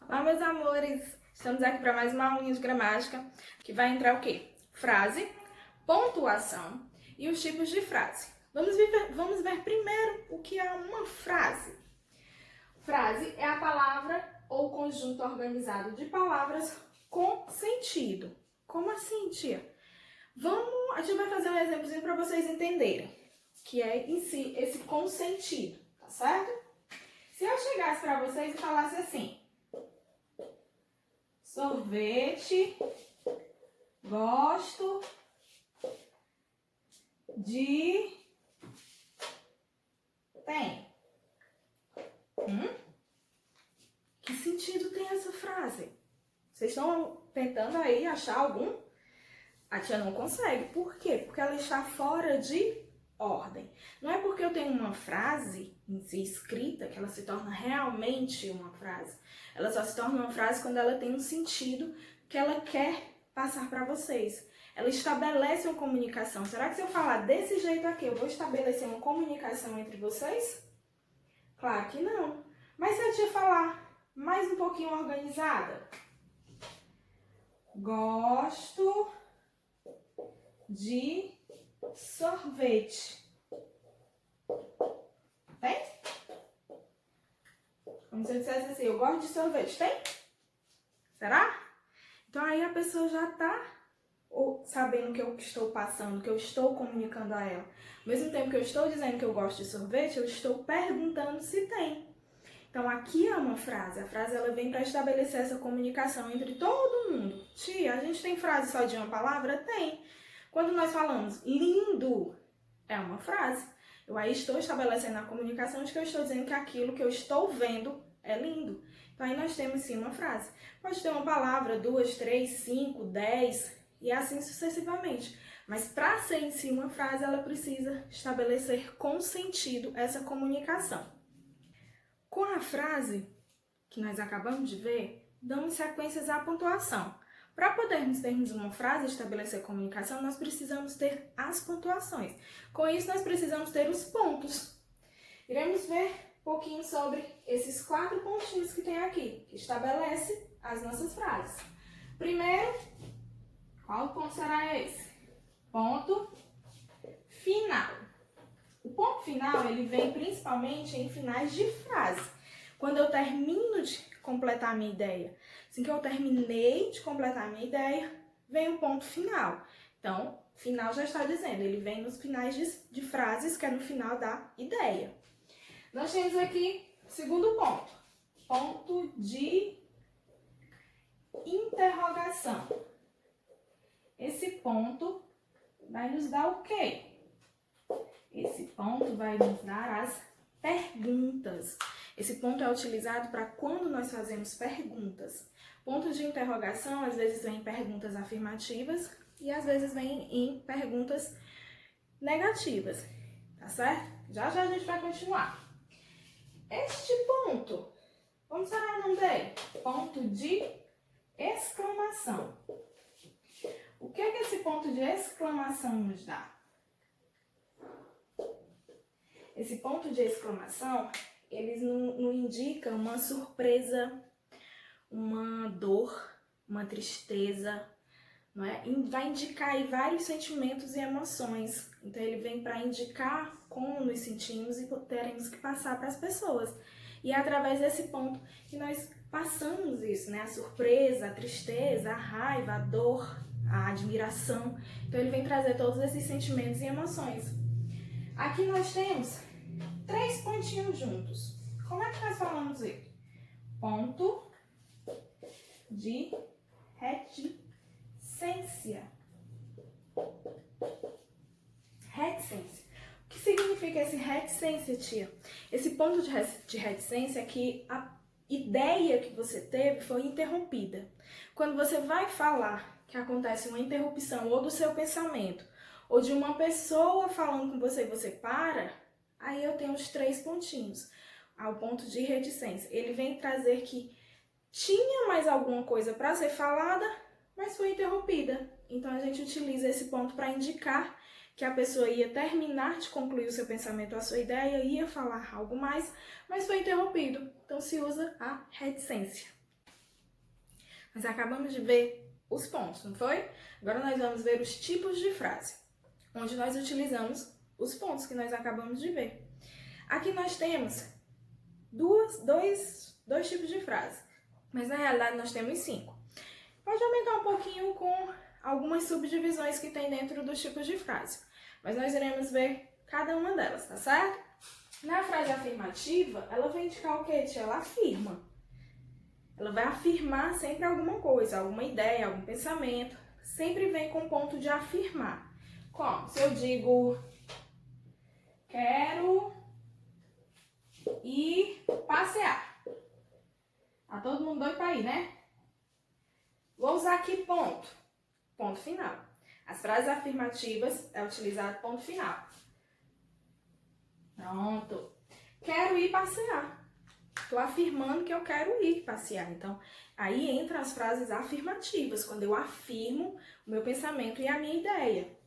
Olá, meus amores! Estamos aqui para mais uma aulinha de gramática, que vai entrar o quê? Frase, pontuação e os tipos de frase. Vamos ver primeiro o que é uma frase. Frase é a palavra ou conjunto organizado de palavras com sentido. Como assim, tia? A gente vai fazer um exemplozinho para vocês entenderem, que é em si esse com sentido, tá certo? Se eu chegasse para vocês e falasse assim: sorvete, gosto de, tem. Que sentido tem essa frase? Vocês estão tentando aí achar algum? A tia não consegue. Por quê? Porque ela está fora de ordem. Não é porque eu tenho uma frase em si escrita que ela se torna realmente uma frase. Ela só se torna uma frase quando ela tem um sentido que ela quer passar para vocês. Ela estabelece uma comunicação. Será que se eu falar desse jeito aqui, eu vou estabelecer uma comunicação entre vocês? Claro que não. Mas se a tia falar mais um pouquinho organizada: gosto de sorvete. Tem? Como se eu dissesse assim: eu gosto de sorvete. Tem? Será? Então aí a pessoa já tá sabendo o que eu estou passando, o que eu estou comunicando a ela. Ao mesmo tempo que eu estou dizendo que eu gosto de sorvete, eu estou perguntando se tem. Então aqui é uma frase. A frase ela vem para estabelecer essa comunicação entre todo mundo. Tia, a gente tem frase só de uma palavra? Tem. Quando nós falamos lindo, é uma frase. Eu aí estou estabelecendo a comunicação de que eu estou dizendo que aquilo que eu estou vendo é lindo. Então aí nós temos sim uma frase. Pode ter uma palavra, 2, 3, 5, 10 e assim sucessivamente. Mas para ser em si uma frase, ela precisa estabelecer com sentido essa comunicação. Com a frase que nós acabamos de ver, damos sequências à pontuação. Para podermos termos uma frase e estabelecer comunicação, nós precisamos ter as pontuações. Com isso, nós precisamos ter os pontos. Iremos ver um pouquinho sobre esses 4 pontinhos que tem aqui, que estabelece as nossas frases. Primeiro, qual ponto será esse? Ponto final. O ponto final, ele vem principalmente em finais de frase. Quando eu termino de completar a minha ideia. Assim que eu terminei de completar a minha ideia, vem o ponto final. Então, final já está dizendo, ele vem nos finais de frases, que é no final da ideia. Nós temos aqui o segundo ponto. Ponto de interrogação. Esse ponto vai nos dar o quê? Esse ponto vai nos dar as perguntas. Esse ponto é utilizado para quando nós fazemos perguntas. Ponto de interrogação, às vezes vem em perguntas afirmativas e às vezes vem em perguntas negativas, tá certo? Já já a gente vai continuar. Este ponto, como será o nome dele? Ponto de exclamação. O que é que esse ponto de exclamação nos dá? Esse ponto de exclamação, eles não indicam uma surpresa, uma dor, uma tristeza, não é? Vai indicar aí vários sentimentos e emoções. Então ele vem para indicar como nos sentimos e teremos que passar para as pessoas. E é através desse ponto que nós passamos isso, né? A surpresa, a tristeza, a raiva, a dor, a admiração. Então ele vem trazer todos esses sentimentos e emoções. Aqui nós temos 3 pontinhos juntos. Como é que nós falamos ele? Ponto de reticência. Reticência. O que significa esse reticência, tia? Esse ponto de reticência é que a ideia que você teve foi interrompida. Quando você vai falar que acontece uma interrupção ou do seu pensamento, ou de uma pessoa falando com você e você para, aí eu tenho os 3 pontinhos. Ao ponto de reticência. Ele vem trazer que tinha mais alguma coisa para ser falada, mas foi interrompida. Então a gente utiliza esse ponto para indicar que a pessoa ia terminar de concluir o seu pensamento, a sua ideia, ia falar algo mais, mas foi interrompido. Então se usa a reticência. Nós acabamos de ver os pontos, não foi? Agora nós vamos ver os tipos de frase, onde nós utilizamos os pontos que nós acabamos de ver. Aqui nós temos dois tipos de frase, mas na realidade nós temos 5. Pode aumentar um pouquinho com algumas subdivisões que tem dentro dos tipos de frase, mas nós iremos ver cada uma delas, tá certo? Na frase afirmativa, ela vem indicar o quê, tia? Ela afirma. Ela vai afirmar sempre alguma coisa, alguma ideia, algum pensamento. Sempre vem com o ponto de afirmar. Como? Se eu digo, quero ir passear. Tá todo mundo doido pra ir, né? Vou usar aqui ponto. Ponto final. As frases afirmativas é utilizado ponto final. Pronto. Quero ir passear. Estou afirmando que eu quero ir passear. Então, aí entram as frases afirmativas, quando eu afirmo o meu pensamento e a minha ideia.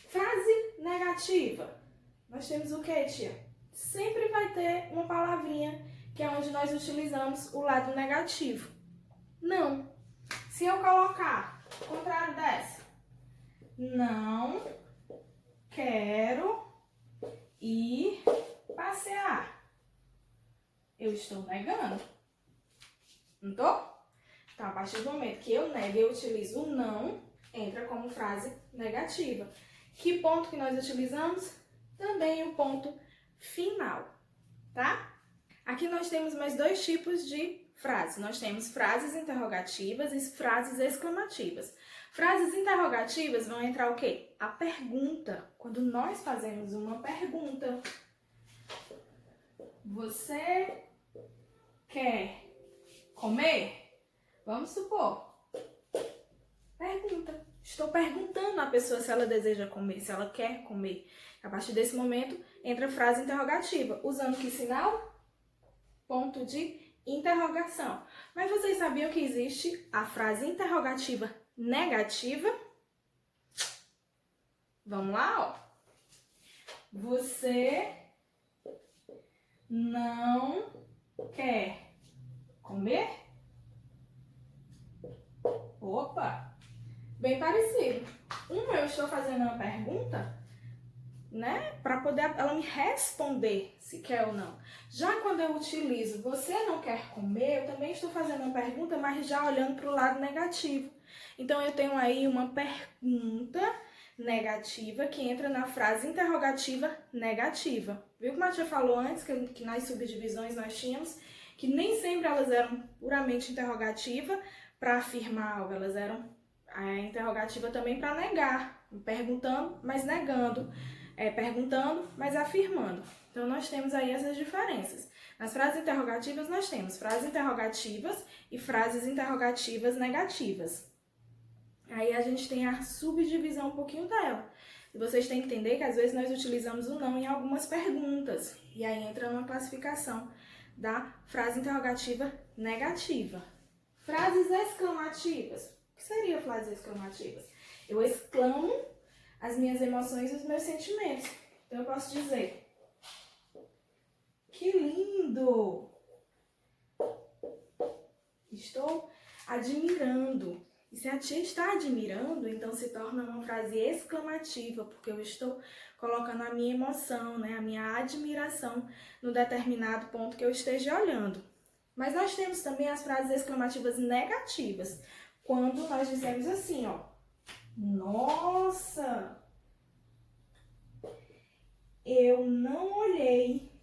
Frase negativa. Nós temos o quê, tia? Sempre vai ter uma palavrinha que é onde nós utilizamos o lado negativo. Não. Se eu colocar o contrário dessa, não quero ir passear. Eu estou negando. Não tô? Então, a partir do momento que eu nego e eu utilizo o não, entra como frase negativa. Que ponto que nós utilizamos? Também o ponto final, tá? Aqui nós temos mais 2 tipos de frases. Nós temos frases interrogativas e frases exclamativas. Frases interrogativas vão entrar o quê? A pergunta. Quando nós fazemos uma pergunta. Você quer comer? Vamos supor. Pergunta. Estou perguntando à pessoa se ela deseja comer, se ela quer comer. A partir desse momento, entra a frase interrogativa. Usando que sinal? Ponto de interrogação. Mas vocês sabiam que existe a frase interrogativa negativa? Vamos lá, ó. Você não quer comer? Opa! Bem parecido. Eu estou fazendo uma pergunta, né? Para poder ela me responder se quer ou não. Já quando eu utilizo você não quer comer, eu também estou fazendo uma pergunta, mas já olhando para o lado negativo. Então eu tenho aí uma pergunta negativa que entra na frase interrogativa negativa. Viu como a tia falou antes que nas subdivisões nós tínhamos que nem sempre elas eram puramente interrogativa para afirmar algo, elas eram a interrogativa também para negar, perguntando, mas negando, perguntando, mas afirmando. Então nós temos aí essas diferenças. Nas frases interrogativas nós temos frases interrogativas e frases interrogativas negativas. Aí a gente tem a subdivisão um pouquinho dela. E vocês têm que entender que às vezes nós utilizamos o não em algumas perguntas. E aí entra numa classificação da frase interrogativa negativa. Frases exclamativas. O que seriam frases exclamativas? Eu exclamo as minhas emoções e os meus sentimentos. Então eu posso dizer: que lindo! Estou admirando. E se a tia está admirando, então se torna uma frase exclamativa, porque eu estou colocando a minha emoção, né, a minha admiração no determinado ponto que eu esteja olhando. Mas nós temos também as frases exclamativas negativas, quando nós dizemos assim, ó: nossa, eu não olhei.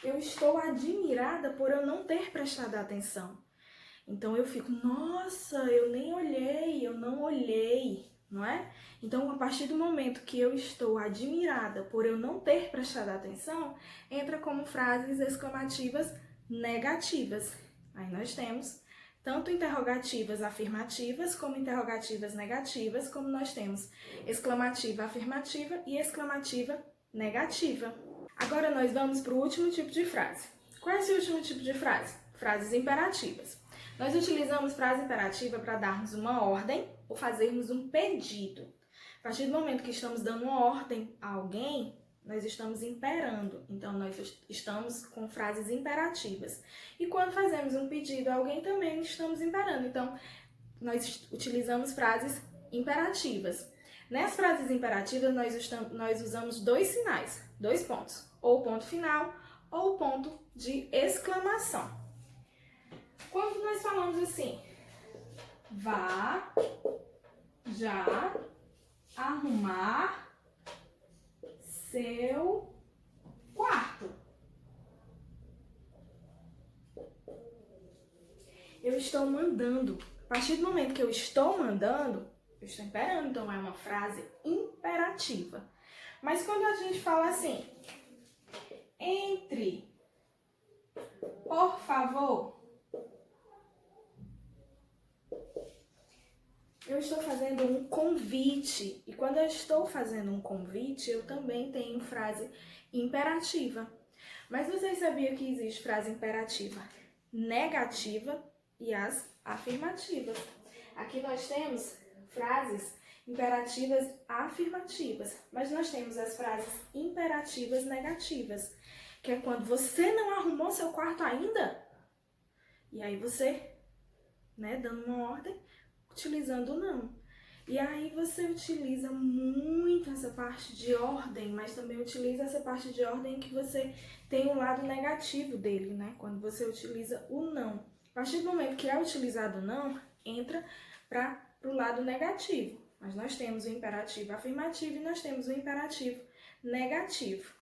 Eu estou admirada por eu não ter prestado atenção. Então eu fico, nossa, eu nem olhei, eu não olhei, não é? Então, a partir do momento que eu estou admirada por eu não ter prestado atenção, entra como frases exclamativas negativas. Aí nós temos tanto interrogativas afirmativas como interrogativas negativas, como nós temos exclamativa afirmativa e exclamativa negativa. Agora nós vamos para o último tipo de frase. Qual é esse último tipo de frase? Frases imperativas. Nós utilizamos frase imperativa para darmos uma ordem ou fazermos um pedido. A partir do momento que estamos dando uma ordem a alguém, nós estamos imperando, então nós estamos com frases imperativas. E quando fazemos um pedido a alguém também estamos imperando, então nós utilizamos frases imperativas. Nas frases imperativas nós usamos dois sinais, dois pontos, ou ponto final ou ponto de exclamação. Quando nós falamos assim, vá já arrumar seu quarto. Eu estou mandando. A partir do momento que eu estou mandando, eu estou imperando, então é uma frase imperativa. Mas quando a gente fala assim, entre, por favor, eu estou fazendo um convite. E quando eu estou fazendo um convite, eu também tenho frase imperativa. Mas vocês sabiam que existe frase imperativa negativa e as afirmativas? Aqui nós temos frases imperativas afirmativas, mas nós temos as frases imperativas negativas, que é quando você não arrumou seu quarto ainda, e aí você, dando uma ordem, utilizando o não. E aí você utiliza muito essa parte de ordem, mas também utiliza essa parte de ordem que você tem o lado negativo dele, Quando você utiliza o não. A partir do momento que é utilizado o não, entra para o lado negativo. Mas nós temos o imperativo afirmativo e nós temos o imperativo negativo.